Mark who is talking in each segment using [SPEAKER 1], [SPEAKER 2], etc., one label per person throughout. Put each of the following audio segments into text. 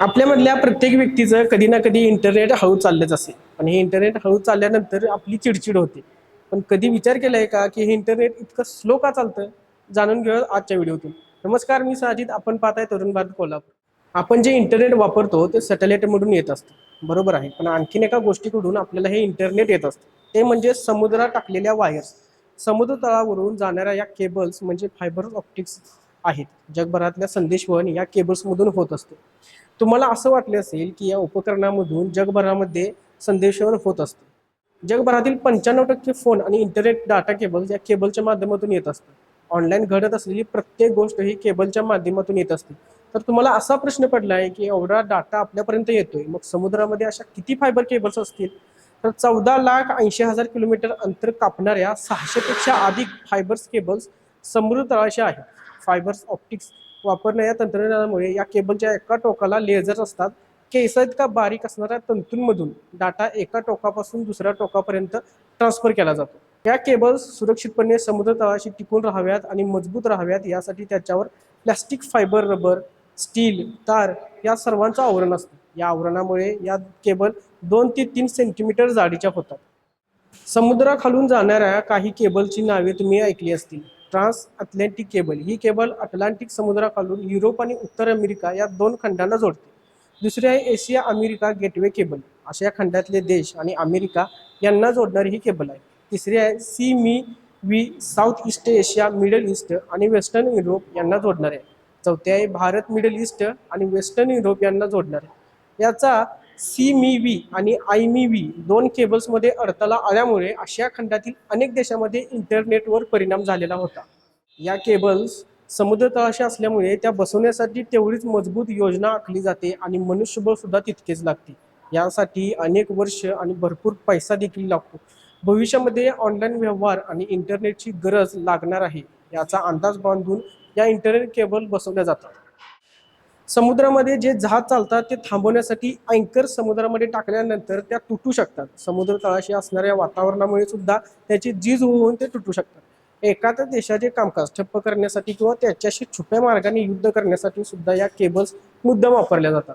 [SPEAKER 1] आपल्यामधल्या प्रत्येक व्यक्तीचं कधी ना कधी इंटरनेट हळू चाललंच असेल. पण हे इंटरनेट हळू चालल्यानंतर आपली चिडचिड होते. पण कधी विचार केलाय का की हे इंटरनेट इतकं स्लो का चालतं? जाणून घेऊया आजच्या व्हिडिओतून. नमस्कार, मी साजिद. आपण पाहताय तरुण भारत कोल्हापूर. आपण जे इंटरनेट वापरतो ते सॅटेलाइटमधून येत असतं, बरोबर आहे. पण आणखीन एका गोष्टीकडून आपल्याला हे इंटरनेट येत असतं, ते म्हणजे समुद्रात टाकलेल्या वायर्स. समुद्र तळावरून जाणाऱ्या या केबल्स म्हणजे फायबर ऑप्टिक्स आहेत. जगभरातल्या संदेशवहन या केबल्समधून होत असते. तुम्हाला असं वाटले असेल की या उपकरणामधून जगभरामध्ये संदेशवहन होत असते. जगभरातील 95% फोन आणि इंटरनेट डाटा केबल या केबलच्या माध्यमातून येत असतात. ऑनलाईन घडत असलेली प्रत्येक गोष्ट ही केबलच्या माध्यमातून येत असते. तर तुम्हाला असा प्रश्न पडला आहे की एवढा डाटा आपल्यापर्यंत येतोय, मग समुद्रामध्ये अशा किती फायबर केबल्स असतील? तर 14,80,000 किलोमीटर अंतर कापणाऱ्या 600पेक्षा अधिक फायबर्स केबल्स समुद्र तळाशी आहेत. फायबर्स ऑप्टिक्स वापरण्या या तंत्रज्ञानामुळे या केबलच्या एका टोकाला लेझर असतात. केसा इतका बारीक असणाऱ्या तंतूंमधून डाटा एका टोकापासून दुसऱ्या टोकापर्यंत ट्रान्सफर केला जातो. या केबल्स सुरक्षितपणे समुद्र तळाशी टिकून राहाव्यात आणि मजबूत राहाव्यात यासाठी त्याच्यावर प्लॅस्टिक, फायबर, रबर, स्टील, तार या सर्वांचं आवरण असतं. या आवरणामुळे या केबल 2 ते 3 सेंटीमीटर जाडीच्या होतात. समुद्राखालून जाणाऱ्या काही केबलची नावे तुम्ही ऐकली असतील. ट्रान्स अटलांटिक केबल ही केबल अटलांटिक समुद्राखालून युरोप आणि उत्तर अमेरिका या 2 खंडांना जोडते. दुसरी आहे एशिया अमेरिका गेटवे केबल. आशिया खंडातले देश आणि अमेरिका यांना जोडणारी ही केबल आहे. तिसरी आहे सी मी व्ही south east Asia, middle east आणि वेस्टर्न युरोप यांना जोडणारे आहे. चौथी आहे भारत, मिडल ईस्ट आणि वेस्टर्न युरोप यांना जोडणारे. याचा सी मी व्ही आणि आय मी व्ही 2 केबल्समध्ये अडथळा आल्यामुळे आशिया खंडातील अनेक देशांमध्ये इंटरनेटवर परिणाम झालेला होता. या केबल्स समुद्र तळाशी असल्यामुळे त्या बसवण्यासाठी तेवढीच मजबूत योजना आखली जाते आणि मनुष्यबळ सुद्धा तितकेच लागते. यासाठी अनेक वर्ष आणि भरपूर पैसा देखील लागतो. भविष्यामध्ये ऑनलाईन व्यवहार आणि इंटरनेटची गरज लागणार आहे याचा अंदाज बांधून या इंटरनेट केबल बसवल्या जातात. समुद्रामध्ये जे जहाज चालतात ते थांबवण्यासाठी अँकर समुद्रामध्ये टाकल्यानंतर त्या तुटू शकतात. समुद्र तळाशी असणाऱ्या वातावरणामुळे सुद्धा त्याची झीज होऊन ते तुटू शकतात. एखाद्या देशाचे कामकाज ठप्प करण्यासाठी किंवा त्याच्याशी छुप्या मार्गाने युद्ध करण्यासाठी सुद्धा या केबल्स मुद्दाम वापरल्या जातात.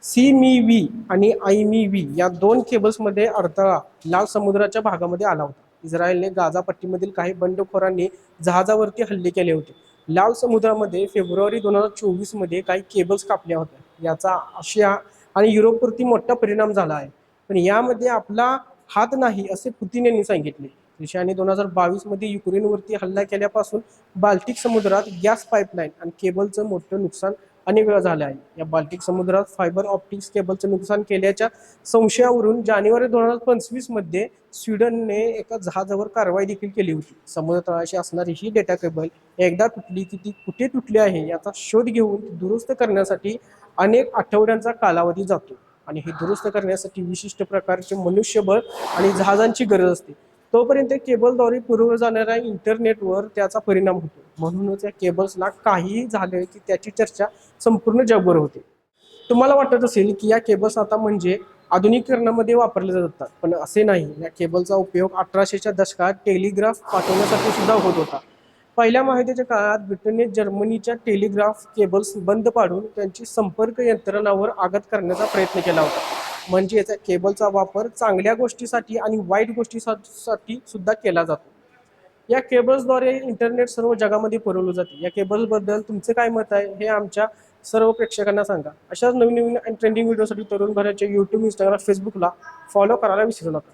[SPEAKER 1] सी मी व्ही आणि आय मी व्ही या 2 केबल्समध्ये अडथळा लाल समुद्राच्या भागामध्ये आला होता. इस्रायलने गाझा पट्टीमधील काही बंडखोरांनी जहाजावरती हल्ले केले होते. लाल समुद्रामध्ये फेब्रुवारी 2024 मध्ये काही केबल्स कापल्या होत्या. याचा आशिया आणि युरोपवरती मोठा परिणाम झाला आहे. पण यामध्ये आपला हात नाही असे पुतिन यांनी सांगितले. रशियाने 2022 मध्ये युक्रेनवरती हल्ला केल्यापासून बाल्टिक समुद्रात गॅस पाईपलाईन आणि केबलचं मोठं नुकसान अनेक वेळा झालं आहे. या बाल्टिक समुद्रात फायबर ऑप्टिक्स केबलचं नुकसान केल्याच्या संशयावरून जानेवारी 2025 मध्ये स्वीडनने एका जहाजावर कारवाई देखील केली होती. समुद्र तळाशी असणारी ही डेटा केबल एकदा तुटली की ती कुठे तुटली आहे याचा शोध घेऊन ती दुरुस्त करण्यासाठी अनेक आठवड्यांचा कालावधी जातो आणि हे दुरुस्त करण्यासाठी विशिष्ट प्रकारचे मनुष्यबळ आणि जहाजांची गरज असते. तोपर्यंत केबलद्वारे पुरवल्या जाणाऱ्या इंटरनेटवर त्याचा परिणाम होतो. म्हणूनच या केबल्सला काहीही झाले की त्याची चर्चा संपूर्ण जगभर होते. तुम्हाला वाटत असेल की या केबल्स आता म्हणजे आधुनिकीकरणामध्ये वापरले जातात, पण असे नाही. या केबलचा उपयोग 1800च्या दशकात टेलिग्राफ पाठवण्यासाठी सुद्धा होत होता. पहिल्या महायुद्धाच्या काळात ब्रिटनने जर्मनीच्या टेलिग्राफ केबल्स बंद पाडून त्यांची संपर्क यंत्रणांवर आघात करण्याचा प्रयत्न केला होता. म्हणजे याचा केबलचा वापर चांगल्या गोष्टीसाठी आणि वाईट गोष्टीसाठी सुद्धा केला जातो. या केबल्सद्वारे इंटरनेट सर्व जगामध्ये पुरवलं जाते. या केबल्सबद्दल तुमचे काय मत आहे हे आमच्या सर्व प्रेक्षकांना सांगा. अशाच नवीन नवीन आणि ट्रेंडिंग व्हिडिओसाठी तरुण भारतच्या यूट्यूब, इंस्टाग्राम, फेसबुकला फॉलो करायला विसरू नका.